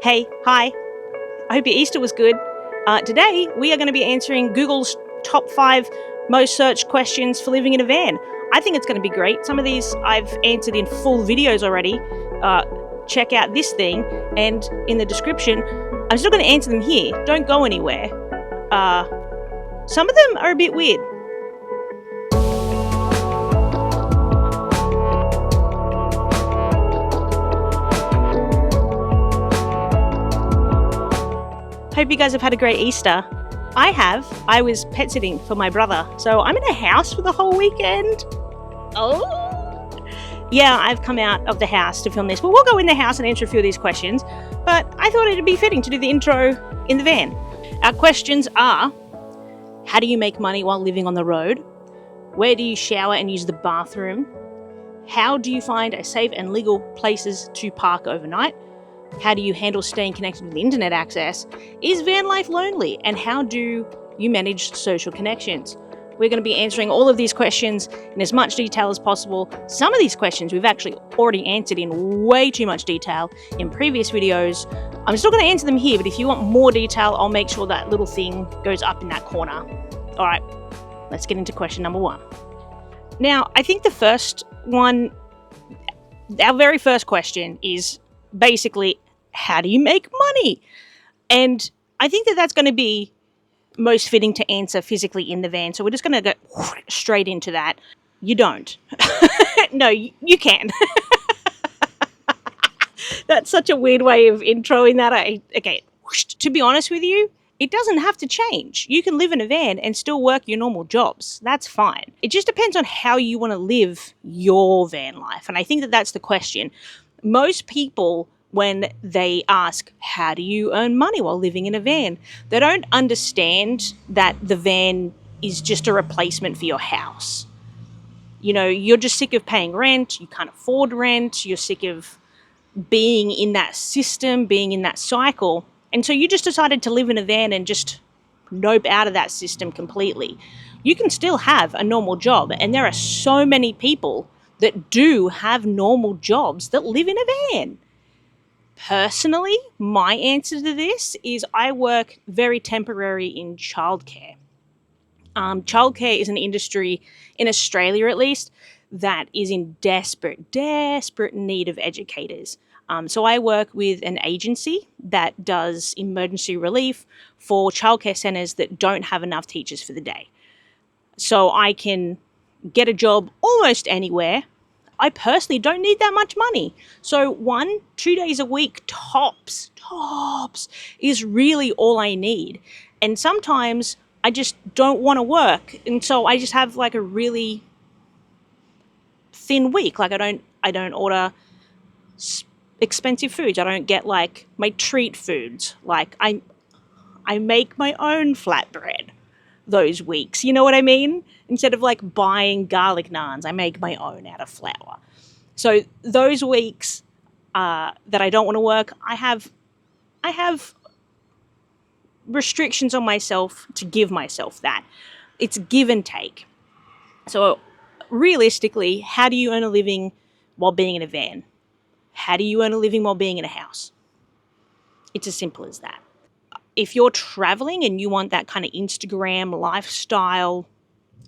Hey, hi. I hope your Easter was good. Today, we are going to be answering Google's top 5 most searched questions for living in a van. I think it's going to be great. Some of these I've answered in full videos already. Check out this thing, and in the description, I'm still going to answer them here. Don't go anywhere. Some of them are a bit weird. Hope you guys have had a great Easter. I have. I was pet sitting for my brother, so I'm in a house for the whole weekend. Oh! Yeah, I've come out of the house to film this. Well, we'll go in the house and answer a few of these questions, but I thought it'd be fitting to do the intro in the van. Our questions are: how do you make money while living on the road? Where do you shower and use the bathroom? How do you find a safe and legal places to park overnight? How do you handle staying connected with internet access? Is van life lonely? And how do you manage social connections? We're going to be answering all of these questions in as much detail as possible. Some of these questions we've actually already answered in way too much detail in previous videos. I'm still going to answer them here, but if you want more detail, I'll make sure that little thing goes up in that corner. All right, let's get into question number 1. Now, I think the first one, our very first question is basically, how do you make money? And I think that that's going to be most fitting to answer physically in the van. So we're just going to go straight into that. You don't. No, you can. That's such a weird way of introing that. Okay, to be honest with you, it doesn't have to change. You can live in a van and still work your normal jobs. That's fine. It just depends on how you want to live your van life. And I think that that's the question. Most people, when they ask, how do you earn money while living in a van? They don't understand that the van is just a replacement for your house. You know, you're just sick of paying rent, you can't afford rent, you're sick of being in that system, being in that cycle. And so you just decided to live in a van and just nope out of that system completely. You can still have a normal job, and there are so many people that do have normal jobs that live in a van. Personally, my answer to this is I work very temporary in childcare. Childcare is an industry, in Australia at least, that is in desperate need of educators. So I work with an agency that does emergency relief for childcare centres that don't have enough teachers for the day. So I can get a job almost anywhere. I personally don't need that much money. So 1-2 days a week tops is really all I need. And sometimes I just don't want to work. And so I just have like a really thin week. Like I don't order expensive foods. I don't get like my treat foods. Like I make my own flatbread those weeks. You know what I mean? Instead of like buying garlic naans, I make my own out of flour. So those weeks that I don't want to work, I have restrictions on myself to give myself that. It's give and take. So realistically, how do you earn a living while being in a van? How do you earn a living while being in a house? It's as simple as that. If you're traveling and you want that kind of Instagram lifestyle,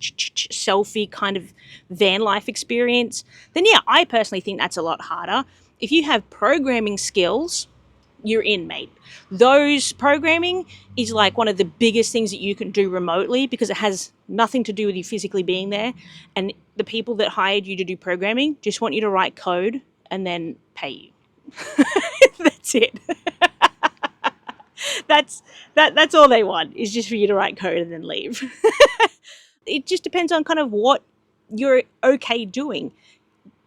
selfie kind of van life experience, then yeah, I personally think that's a lot harder. If you have programming skills, you're in, mate. Those programming is like one of the biggest things that you can do remotely because it has nothing to do with you physically being there. And the people that hired you to do programming just want you to write code and then pay you. That's it. That's all they want, is just for you to write code and then leave. It just depends on kind of what you're okay doing.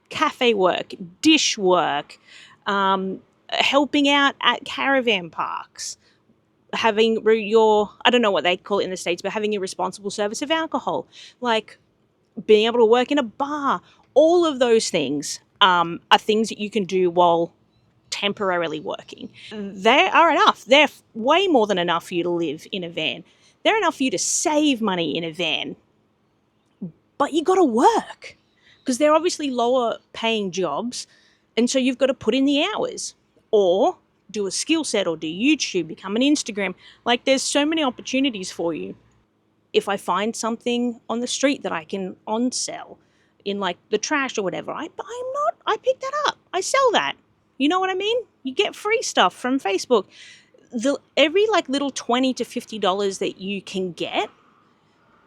Cafe work, dish work, helping out at caravan parks, having your, I don't know what they call it in the States, but having a responsible service of alcohol, like being able to work in a bar. All of those things are things that you can do while temporarily working. They are enough. They're way more than enough for you to live in a van. They're enough for you to save money in a van. But you got to work because they're obviously lower paying jobs. And so you've got to put in the hours. Or do a skill set or do YouTube, become an Instagram. Like there's so many opportunities for you. If I find something on the street that I can on sell in like the trash or whatever, I pick that up. I sell that. You know what I mean? You get free stuff from Facebook. Every like little $20 to $50 that you can get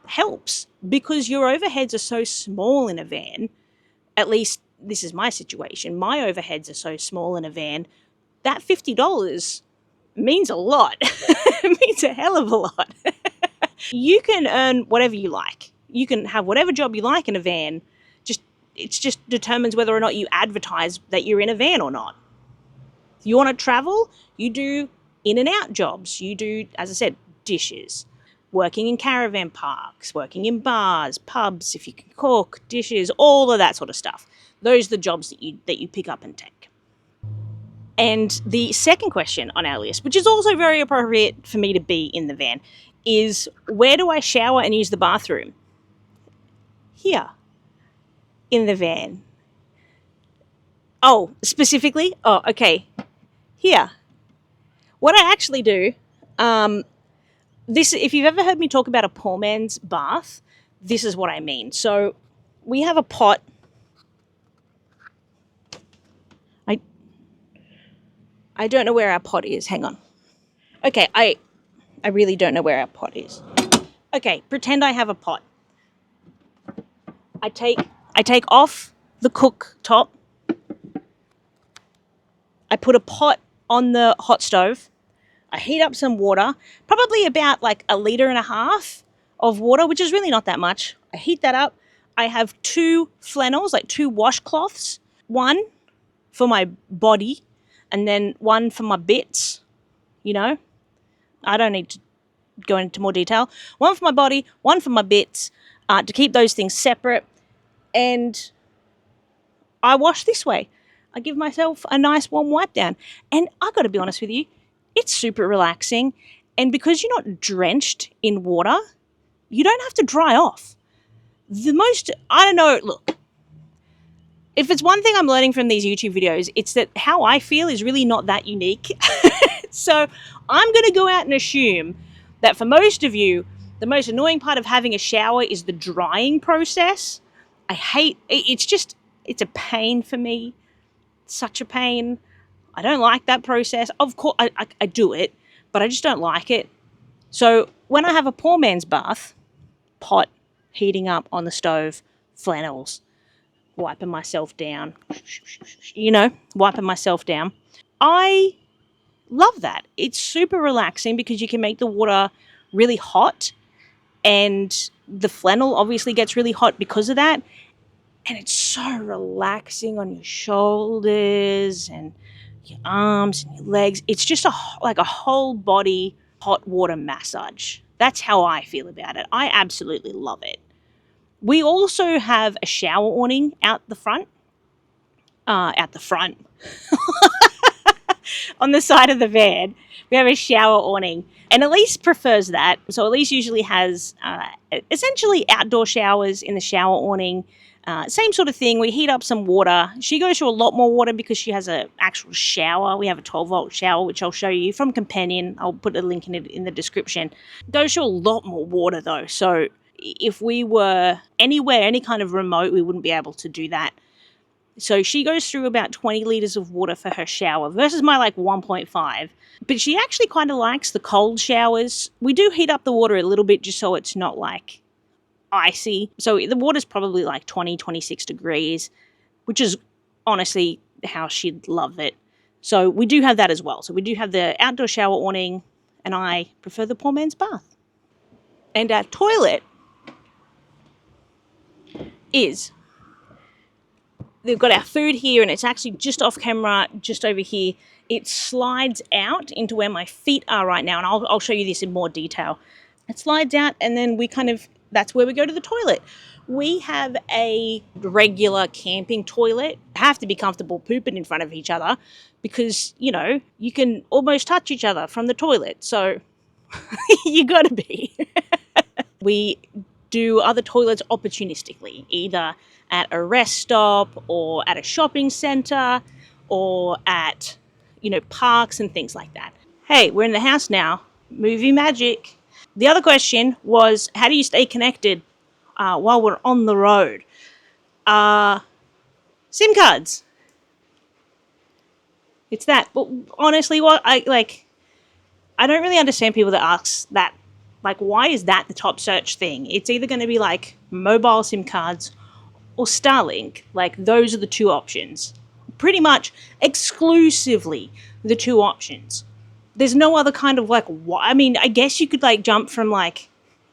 helps, because your overheads are so small in a van. At least this is my situation. My overheads are so small in a van. That $50 means a lot. It means a hell of a lot. You can earn whatever you like. You can have whatever job you like in a van. It just determines whether or not you advertise that you're in a van or not. If you want to travel, you do in and out jobs. You do, as I said, dishes, working in caravan parks, working in bars, pubs, if you can cook, dishes, all of that sort of stuff. Those are the jobs that you pick up and take. And the second question on our list, which is also very appropriate for me to be in the van, is where do I shower and use the bathroom? Here, in the van. Oh, specifically? Oh, okay. Here. What I actually do, if you've ever heard me talk about a poor man's bath, this is what I mean. So we have a pot. I don't know where our pot is. Hang on. Okay, I really don't know where our pot is. Okay, pretend I have a pot. I take off the cooktop. I put a pot on the hot stove. I heat up some water, probably about like 1.5 liters of water, which is really not that much. I heat that up. I have 2 flannels, like 2 washcloths, one for my body and then one for my bits, you know. I don't need to go into more detail. One for my body, one for my bits, to keep those things separate. And I wash this way. I give myself a nice warm wipe down. And I got to be honest with you, it's super relaxing. And because you're not drenched in water, you don't have to dry off. I don't know, look, if it's one thing I'm learning from these YouTube videos, it's that how I feel is really not that unique. So I'm going to go out and assume that for most of you, the most annoying part of having a shower is the drying process. I hate it. It's a pain for me. Such a pain. I don't like that process. Of course, I do it, but I just don't like it. So when I have a poor man's bath, pot heating up on the stove, flannels, wiping myself down, wiping myself down, I love that. It's super relaxing because you can make the water really hot, and the flannel obviously gets really hot because of that. And it's so relaxing on your shoulders and your arms and your legs. It's just like a whole body hot water massage. That's how I feel about it. I absolutely love it. We also have a shower awning out the front. On the side of the van, we have a shower awning. And Elise prefers that. So Elise usually has essentially outdoor showers in the shower awning. Same sort of thing. We heat up some water. She goes through a lot more water because she has an actual shower. We have a 12-volt shower, which I'll show you from Companion. I'll put a link in the description. Goes through a lot more water though. So if we were anywhere, any kind of remote, we wouldn't be able to do that. So she goes through about 20 liters of water for her shower versus my like 1.5. But she actually kind of likes the cold showers. We do heat up the water a little bit just so it's not like icy. So the water's probably like 20, 26 degrees, which is honestly how she'd love it. So we do have that as well. So we do have the outdoor shower awning, and I prefer the poor man's bath. And our toilet is, they've got our food here, and it's actually just off camera, just over here. It slides out into where my feet are right now, and I'll show you this in more detail. It slides out, and then that's where we go to the toilet. We have a regular camping toilet. Have to be comfortable pooping in front of each other because, you can almost touch each other from the toilet. So you got to be. We do other toilets opportunistically, either at a rest stop or at a shopping centre or at, parks and things like that. Hey, we're in the house now. Movie magic. The other question was, how do you stay connected while we're on the road? SIM cards. It's that. But honestly, I don't really understand people that ask that. Like, why is that the top search thing? It's either going to be like mobile SIM cards or Starlink. Like, those are the two options. Pretty much exclusively the two options. There's no other kind of I mean, I guess you could like jump from like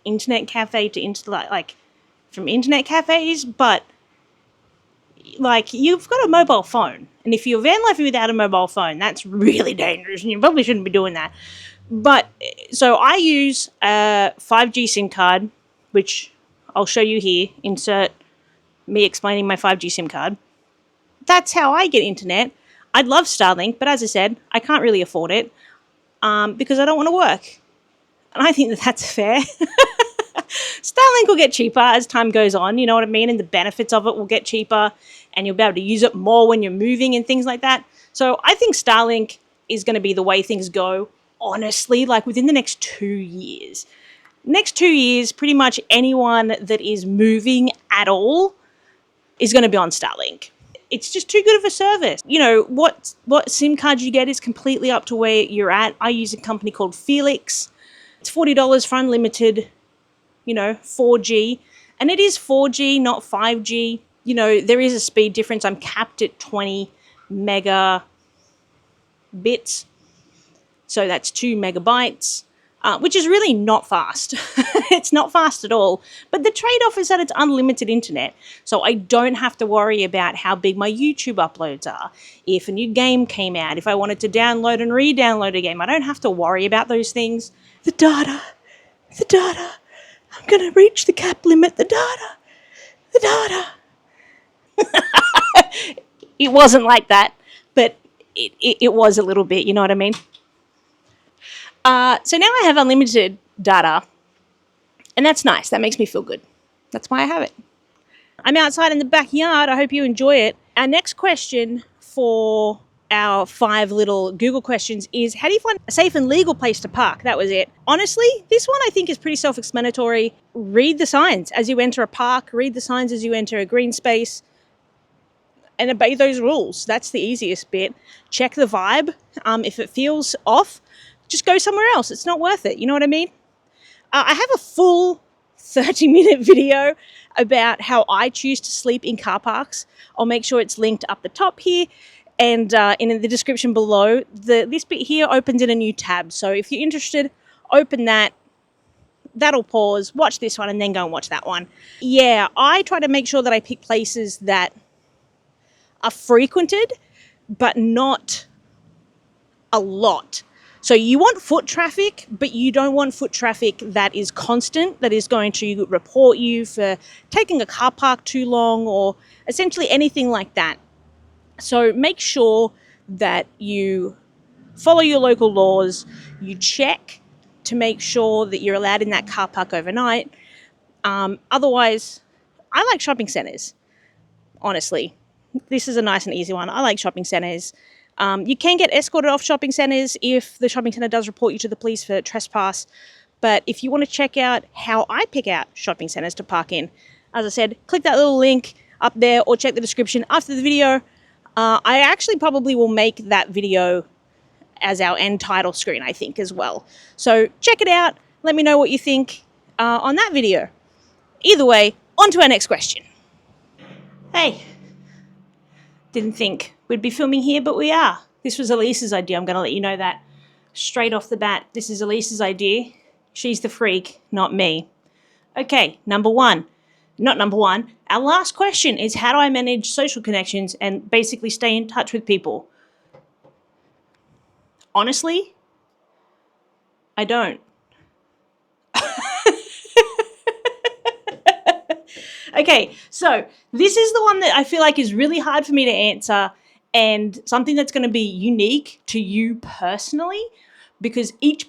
internet cafe to from internet cafes, but like, you've got a mobile phone, and if you're van lifing without a mobile phone, that's really dangerous, and you probably shouldn't be doing that. But so I use a 5G SIM card, which I'll show you here. Insert me explaining my 5G SIM card. That's how I get internet. I'd love Starlink, but as I said, I can't really afford it because I don't want to work. And I think that that's fair. Starlink will get cheaper as time goes on, you know what I mean? And the benefits of it will get cheaper, and you'll be able to use it more when you're moving and things like that. So I think Starlink is going to be the way things go, honestly, like within the next 2 years. Next 2 years, pretty much anyone that is moving at all is going to be on Starlink. It's just too good of a service. What SIM card you get is completely up to where you're at. I use a company called Felix. It's $40 for unlimited, 4G. And it is 4G, not 5G. There is a speed difference. I'm capped at 20 megabits. So that's 2 megabytes, which is really not fast. It's not fast at all. But the trade-off is that it's unlimited internet. So I don't have to worry about how big my YouTube uploads are. If a new game came out, if I wanted to download and re-download a game, I don't have to worry about those things. The data. I'm going to reach the cap limit. The data. It wasn't like that, but it was a little bit, you know what I mean? So now I have unlimited data, and that's nice. That makes me feel good. That's why I have it. I'm outside in the backyard. I hope you enjoy it. Our next question for our 5 little Google questions is, how do you find a safe and legal place to park? That was it. Honestly, this one I think is pretty self-explanatory. Read the signs as you enter a park. Read the signs as you enter a green space. And obey those rules. That's the easiest bit. Check the vibe. If it feels off, just go somewhere else. It's not worth it. You know what I mean? I have a full 30-minute video about how I choose to sleep in car parks. I'll make sure it's linked up the top here and in the description below. This bit here opens in a new tab. So if you're interested, open that. That'll pause, watch this one, and then go and watch that one. Yeah, I try to make sure that I pick places that are frequented, but not a lot. So you want foot traffic, but you don't want foot traffic that is constant, that is going to report you for taking a car park too long or essentially anything like that. So make sure that you follow your local laws, you check to make sure that you're allowed in that car park overnight. Otherwise, I like shopping centres, honestly. This is a nice and easy one. I like shopping centres. You can get escorted off shopping centres if the shopping centre does report you to the police for trespass. But if you want to check out how I pick out shopping centres to park in, as I said, click that little link up there or check the description after the video. I actually probably will make that video as our end title screen, I think, as well. So check it out. Let me know what you think on that video. Either way, on to our next question. Hey. Didn't think we'd be filming here, but we are. This was Elise's idea. I'm going to let you know that straight off the bat. This is Elise's idea. She's the freak, not me. Okay, number one. Not number one. Our last question is, how do I manage social connections and basically stay in touch with people? Honestly, I don't. Okay, so this is the one that I feel like is really hard for me to answer and something that's going to be unique to you personally, because am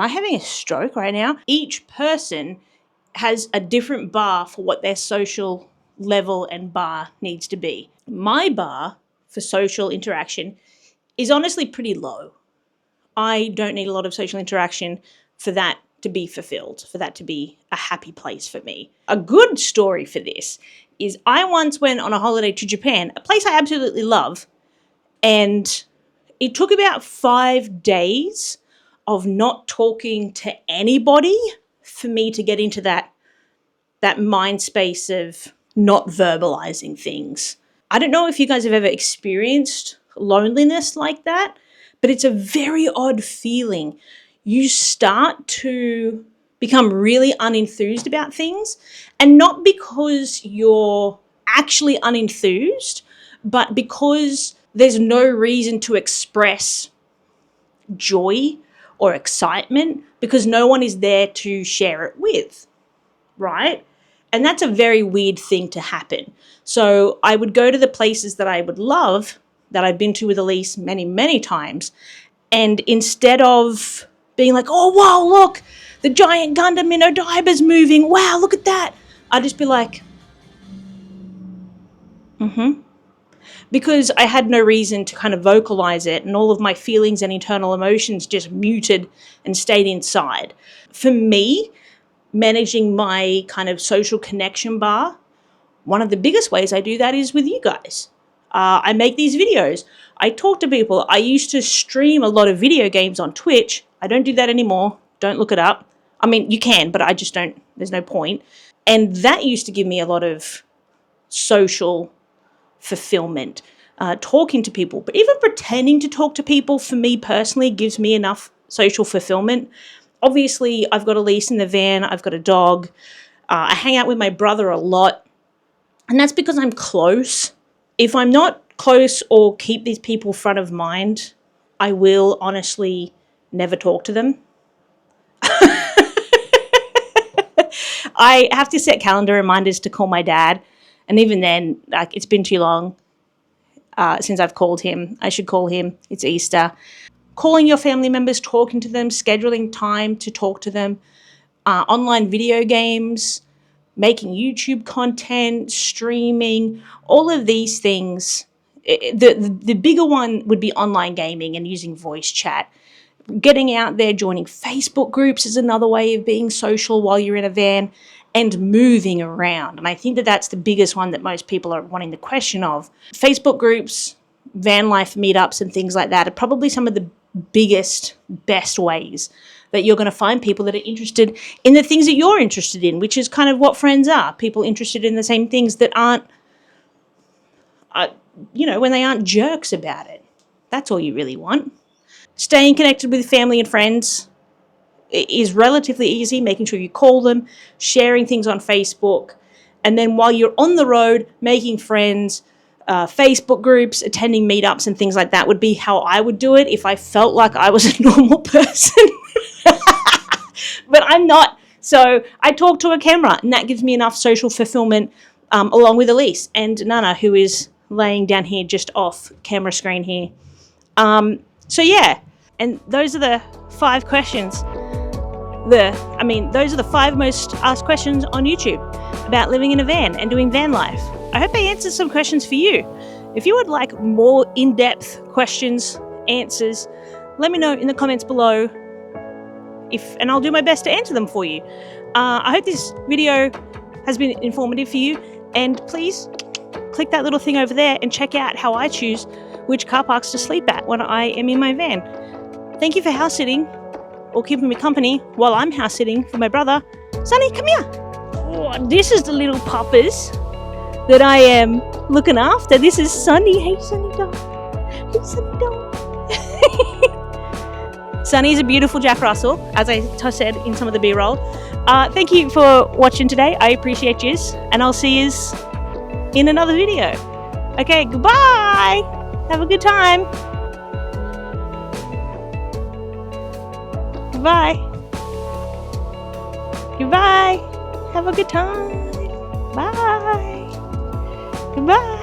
I having a stroke right now? Each person has a different bar for what their social level and bar needs to be. My bar for social interaction is honestly pretty low. I don't need a lot of social interaction for that to be fulfilled, for that to be a happy place for me. A good story for this is I once went on a holiday to Japan, a place I absolutely love, and it took about 5 days of not talking to anybody for me to get into that mind space of not verbalizing things. I don't know if you guys have ever experienced loneliness like that, but it's a very odd feeling. You start to become really unenthused about things, and not because you're actually unenthused, but because there's no reason to express joy or excitement because no one is there to share it with, right? And that's a very weird thing to happen. So I would go to the places that I would love, that I've been to with Elise many, many times, and instead of being like, oh, wow, look, the giant Gundam in Odaiba's moving, wow, look at that, I'd just be like, because I had no reason to kind of vocalize it, and all of my feelings and internal emotions just muted and stayed inside. For me, managing my kind of social connection bar, one of the biggest ways I do that is with you guys. I make these videos. I talk to people. I used to stream a lot of video games on Twitch. I don't do that anymore. Don't look it up. I mean, you can, but I just don't. There's no point. And that used to give me a lot of social fulfillment, talking to people. But even pretending to talk to people, for me personally, gives me enough social fulfillment. Obviously, I've got Elise in the van. I've got a dog. I hang out with my brother a lot. And that's because I'm close. If I'm not close or keep these people front of mind, I will honestly never talk to them. I have to set calendar reminders to call my dad. And even then, like, it's been too long since I've called him. I should call him. It's Easter. Calling your family members, talking to them, scheduling time to talk to them, online video games, making YouTube content, streaming, all of these things. The bigger one would be online gaming and using voice chat. Getting out there, joining Facebook groups is another way of being social while you're in a van, and moving around. And I think that that's the biggest one that most people are wanting the question of. Facebook groups, van life meetups and things like that are probably some of the biggest, best ways that you're going to find people that are interested in the things that you're interested in, which is kind of what friends are. People interested in the same things that aren't, when they aren't jerks about it. That's all you really want. Staying connected with family and friends is relatively easy, making sure you call them, sharing things on Facebook, and then while you're on the road, making friends, Facebook groups, attending meetups and things like that would be how I would do it if I felt like I was a normal person. But I'm not. So I talk to a camera, and that gives me enough social fulfillment, along with Elise and Nana, who is laying down here just off camera screen here. So yeah, and those are the 5 questions. Those are the 5 most asked questions on YouTube about living in a van and doing van life. I hope I answered some questions for you. If you would like more in-depth questions, answers, let me know in the comments below, and I'll do my best to answer them for you. I hope this video has been informative for you, and please click that little thing over there and check out how I choose which car parks to sleep at when I am in my van. Thank you for house sitting, or keeping me company while I'm house sitting for my brother. Sunny, come here. Oh, this is the little puppers that I am looking after. This is Sunny. Hey, Sunny dog. Hey, Sunny dog. Sunny is a beautiful Jack Russell, as I said in some of the B-roll. Thank you for watching today. I appreciate yous, and I'll see yous in another video. Okay, goodbye. Have a good time. Goodbye. Goodbye. Have a good time. Bye. Goodbye.